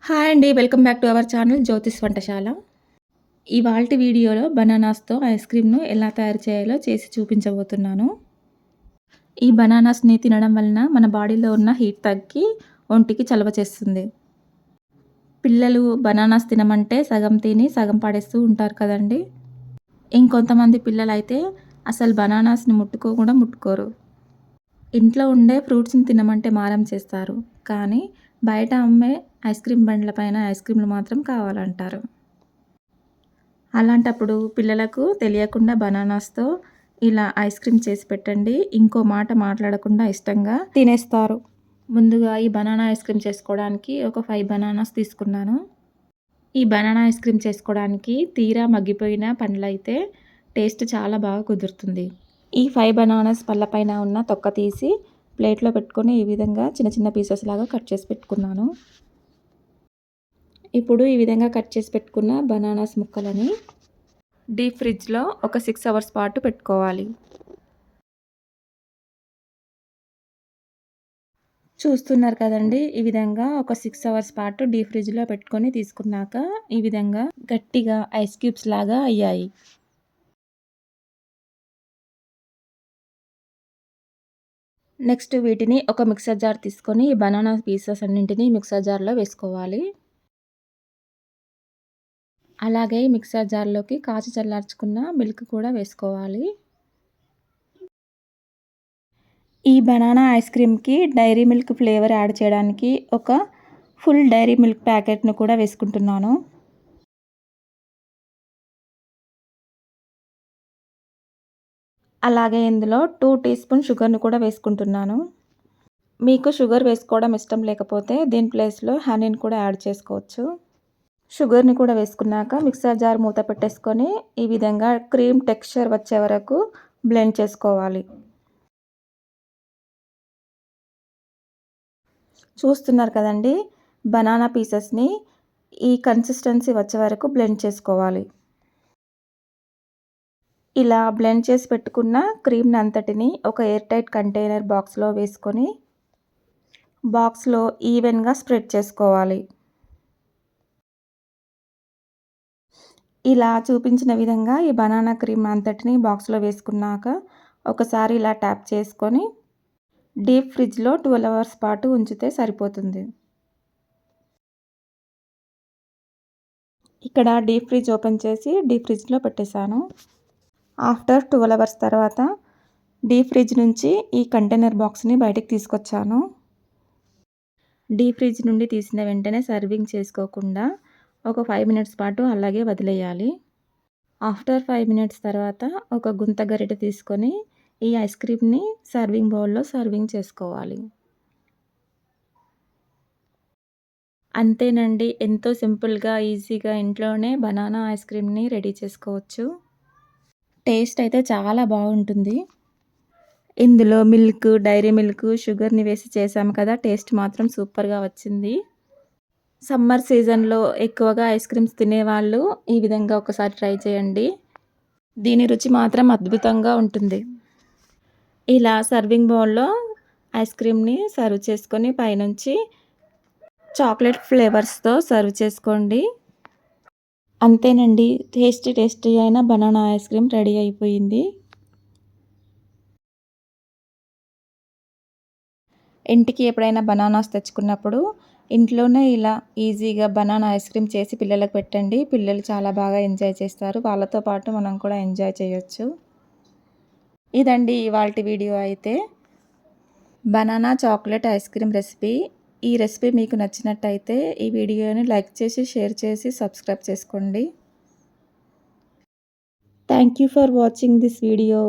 Hi అండి. Welcome back to our channel జ్యోతిష్ వంటశాల. ఇవాల్టి వీడియోలో బనానాస్‌తో ఐస్ క్రీమ్‌ను ఎలా తయారు చేయాలో చేసి చూపించబోతున్నాను. ఈ బనానాస్‌ని తినడం వలన మన బాడీలో ఉన్న హీట్ తగ్గి ఒంటికి చలవ చేస్తుంది. పిల్లలు బనానాస్ తినమంటే సగం తిని సగం పడేస్తూ ఉంటారు కదండీ! ఇంకొంతమంది పిల్లలైతే అసలు బనానాస్‌ని కూడా ముట్టుకోరు. ఇంట్లో ఉండే ఫ్రూట్స్‌ని తినమంటే మారం చేస్తారు. కానీ బయట అమ్మే ఐస్ క్రీమ్ బండ్ల పైన ఐస్ క్రీమ్‌లు మాత్రం కావాలంటారు. అలాంటప్పుడు పిల్లలకు తెలియకుండా బనానాస్‌తో ఇలా ఐస్ క్రీమ్ చేసి పెట్టండి. ఇంకో మాట మాట్లాడకుండా ఇష్టంగా తినేస్తారు. ముందుగా ఈ బనానా ఐస్ క్రీమ్ చేసుకోవడానికి ఒక 5 బనానాస్ తీసుకున్నాను. ఈ బనానా ఐస్ క్రీమ్ చేసుకోవడానికి తీరా మగ్గిపోయిన పండ్లయితే టేస్ట్ చాలా బాగా కుదురుతుంది. ఈ 5 బనానాస్ పళ్ళపైన ఉన్న తొక్క తీసి ప్లేట్‌లో పెట్టుకొని ఈ విధంగా చిన్న చిన్న పీసెస్ లాగా కట్ చేసి పెట్టుకున్నాను. ఇప్పుడు ఈ విధంగా కట్ చేసి పెట్టుకున్న బనానాస్ ముక్కలని డీప్ ఫ్రిడ్జ్‌లో ఒక 6 అవర్స్ పాటు పెట్టుకోవాలి. చూస్తున్నారు కదండీ! ఈ విధంగా ఒక 6 అవర్స్ పాటు డీప్ ఫ్రిడ్జ్‌లో పెట్టుకొని తీసుకున్నాక ఈ విధంగా గట్టిగా ఐస్ క్యూబ్స్ లాగా అయ్యాయి. నెక్స్ట్ వీటిని ఒక మిక్సర్ జార్ తీసుకొని ఈ బనానా పీసెస్ అన్నింటిని మిక్సర్ జార్‌లో వేసుకోవాలి. అలాగే మిక్సర్ జార్‌లోకి కాచి చల్లార్చుకున్న మిల్క్ కూడా వేసుకోవాలి. ఈ బనానా ఐస్ క్రీమ్‌కి డైరీ మిల్క్ ఫ్లేవర్ యాడ్ చేయడానికి ఒక ఫుల్ డైరీ మిల్క్ ప్యాకెట్‌ను కూడా వేసుకుంటున్నాను. అలాగే ఇందులో 2 టీ స్పూన్ షుగర్‌ని కూడా వేసుకుంటున్నాను. మీకు షుగర్ వేసుకోవడం ఇష్టం లేకపోతే దీని ప్లేస్‌లో హనీని కూడా యాడ్ చేసుకోవచ్చు. షుగర్‌ని కూడా వేసుకున్నాక మిక్సర్ జార్ మూత పెట్టేసుకొని ఈ విధంగా క్రీమ్ టెక్స్చర్ వచ్చే వరకు బ్లెండ్ చేసుకోవాలి. చూస్తున్నారు కదండీ! బనానా పీసెస్‌ని ఈ కన్సిస్టెన్సీ వచ్చే వరకు బ్లెండ్ చేసుకోవాలి. ఇలా బ్లెండ్ చేసి పెట్టుకున్న క్రీమ్‌ని అంతటిని ఒక ఎయిర్ టైట్ కంటైనర్ బాక్స్‌లో వేసుకొని బాక్స్‌లో ఈవెన్‌గా స్ప్రెడ్ చేసుకోవాలి. ఇలా చూపించిన విధంగా ఈ బనానా క్రీమ్ అంతటిని బాక్స్‌లో వేసుకున్నాక ఒకసారి ఇలా ట్యాప్ చేసుకొని డీప్ ఫ్రిడ్జ్‌లో 12 అవర్స్ పాటు ఉంచితే సరిపోతుంది. ఇక్కడ డీప్ ఫ్రిడ్జ్ ఓపెన్ చేసి డీప్ ఫ్రిడ్జ్‌లో పెట్టేశాను. ఆఫ్టర్ 12 అవర్స్ తర్వాత డీప్ ఫ్రిడ్జ్ నుంచి ఈ కంటైనర్ బాక్స్‌ని బయటకి తీసుకొచ్చాను. డీప్ ఫ్రిడ్జ్ నుండి తీసిన వెంటనే సర్వింగ్ చేసుకోకుండా ఒక 5 మినిట్స్ పాటు అలాగే వదిలేయాలి. ఆఫ్టర్ 5 మినిట్స్ తర్వాత ఒక గుంత గరిటె తీసుకొని ఈ ఐస్ క్రీమ్‌ని సర్వింగ్ బౌల్‌లో సర్వింగ్ చేసుకోవాలి. అంతేనండి. ఎంతో సింపుల్‌గా, ఈజీగా ఇంట్లోనే బనానా ఐస్ క్రీమ్‌ని రెడీ చేసుకోవచ్చు. టేస్ట్ అయితే చాలా బాగుంటుంది. ఇందులో మిల్క్, డైరీ మిల్క్, షుగర్‌ని వేసి చేశాము కదా! టేస్ట్ మాత్రం సూపర్‌గా వచ్చింది. సమ్మర్ సీజన్‌లో ఎక్కువగా ఐస్ క్రీమ్స్ తినేవాళ్ళు ఈ విధంగా ఒకసారి ట్రై చేయండి. దీని రుచి మాత్రం అద్భుతంగా ఉంటుంది. ఇలా సర్వింగ్ బౌల్‌లో ఐస్ క్రీమ్‌ని సర్వ్ చేసుకొని పైనుంచి చాక్లెట్ ఫ్లేవర్స్‌తో సర్వ్ చేసుకోండి. అంతేనండి. టేస్టీ అయిన బనానా ఐస్ క్రీమ్ రెడీ అయిపోయింది. ఇంటికి ఎప్పుడైనా బనానాస్ తెచ్చుకున్నప్పుడు ఇంట్లోనే ఇలా ఈజీగా బనానా ఐస్ క్రీమ్ చేసి పిల్లలకు పెట్టండి. పిల్లలు చాలా బాగా ఎంజాయ్ చేస్తారు. వాళ్ళతో పాటు మనం కూడా ఎంజాయ్ చేయొచ్చు. ఇదండి ఇవాల్టి వీడియో అయితే. Banana chocolate ice cream recipe. ఈ రెసిపీ మీకు నచ్చినట్టయితే ఈ వీడియోని లైక్ చేసి, షేర్ చేసి, సబ్స్క్రైబ్ చేసుకోండి. Thank you for watching this video.